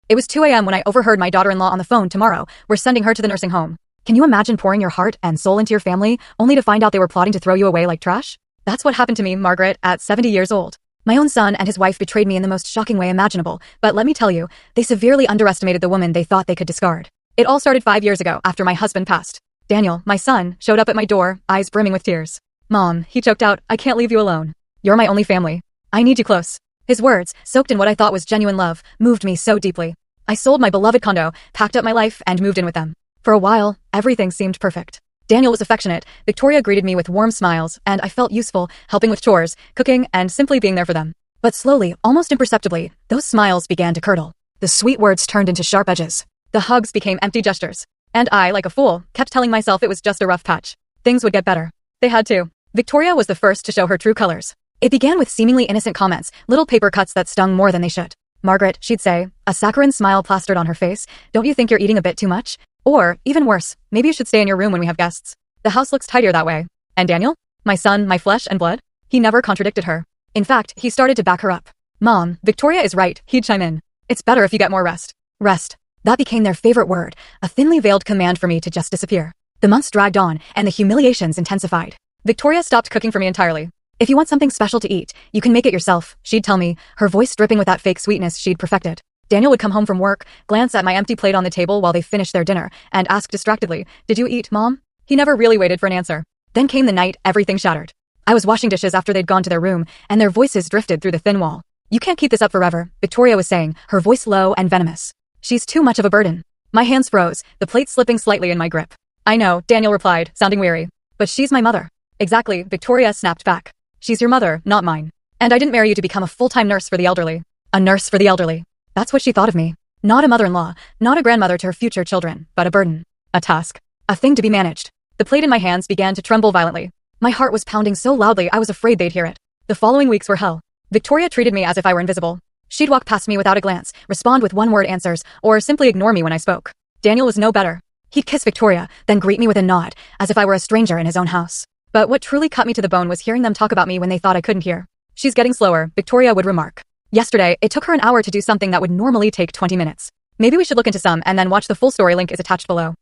It was 2 a.m. when I overheard my daughter-in-law on the phone. Tomorrow, we're sending her to the nursing home. Can you imagine pouring your heart and soul into your family, only to find out they were plotting to throw you away like trash? That's what happened to me, Margaret, at 70 years old. My own son and his wife betrayed me in the most shocking way imaginable, but let me tell you, they severely underestimated the woman they thought they could discard. It all started 5 years ago, after my husband passed. Daniel, my son, showed up at my door, eyes brimming with tears. Mom, he choked out, I can't leave you alone. You're my only family. I need you close. His words, soaked in what I thought was genuine love, moved me so deeply. I sold my beloved condo, packed up my life, and moved in with them. For a while, everything seemed perfect. Daniel was affectionate, Victoria greeted me with warm smiles, and I felt useful, helping with chores, cooking, and simply being there for them. But slowly, almost imperceptibly, those smiles began to curdle. The sweet words turned into sharp edges. The hugs became empty gestures. And I, like a fool, kept telling myself it was just a rough patch. Things would get better. They had to. Victoria was the first to show her true colors. It began with seemingly innocent comments, little paper cuts that stung more than they should. Margaret, she'd say, a saccharine smile plastered on her face, don't you think you're eating a bit too much? Or, even worse, maybe you should stay in your room when we have guests. The house looks tidier that way. And Daniel? My son, my flesh and blood? He never contradicted her. In fact, he started to back her up. Mom, Victoria is right, he'd chime in. It's better if you get more rest. Rest. That became their favorite word, a thinly veiled command for me to just disappear. The months dragged on, and the humiliations intensified. Victoria stopped cooking for me entirely. If you want something special to eat, you can make it yourself, she'd tell me, her voice dripping with that fake sweetness she'd perfected. Daniel would come home from work, glance at my empty plate on the table while they finished their dinner, and ask distractedly, did you eat, Mom? He never really waited for an answer. Then came the night everything shattered. I was washing dishes after they'd gone to their room, and their voices drifted through the thin wall. You can't keep this up forever, Victoria was saying, her voice low and venomous. She's too much of a burden. My hands froze, the plate slipping slightly in my grip. I know, Daniel replied, sounding weary. But she's my mother. Exactly, Victoria snapped back. She's your mother, not mine. And I didn't marry you to become a full-time nurse for the elderly. A nurse for the elderly. That's what she thought of me. Not a mother-in-law, not a grandmother to her future children, but a burden. A task. A thing to be managed. The plate in my hands began to tremble violently. My heart was pounding so loudly I was afraid they'd hear it. The following weeks were hell. Victoria treated me as if I were invisible. She'd walk past me without a glance, respond with one-word answers, or simply ignore me when I spoke. Daniel was no better. He'd kiss Victoria, then greet me with a nod, as if I were a stranger in his own house. But what truly cut me to the bone was hearing them talk about me when they thought I couldn't hear. She's getting slower, Victoria would remark. Yesterday, it took her an hour to do something that would normally take 20 minutes. Maybe we should look into some and then watch the full story. Link is attached below.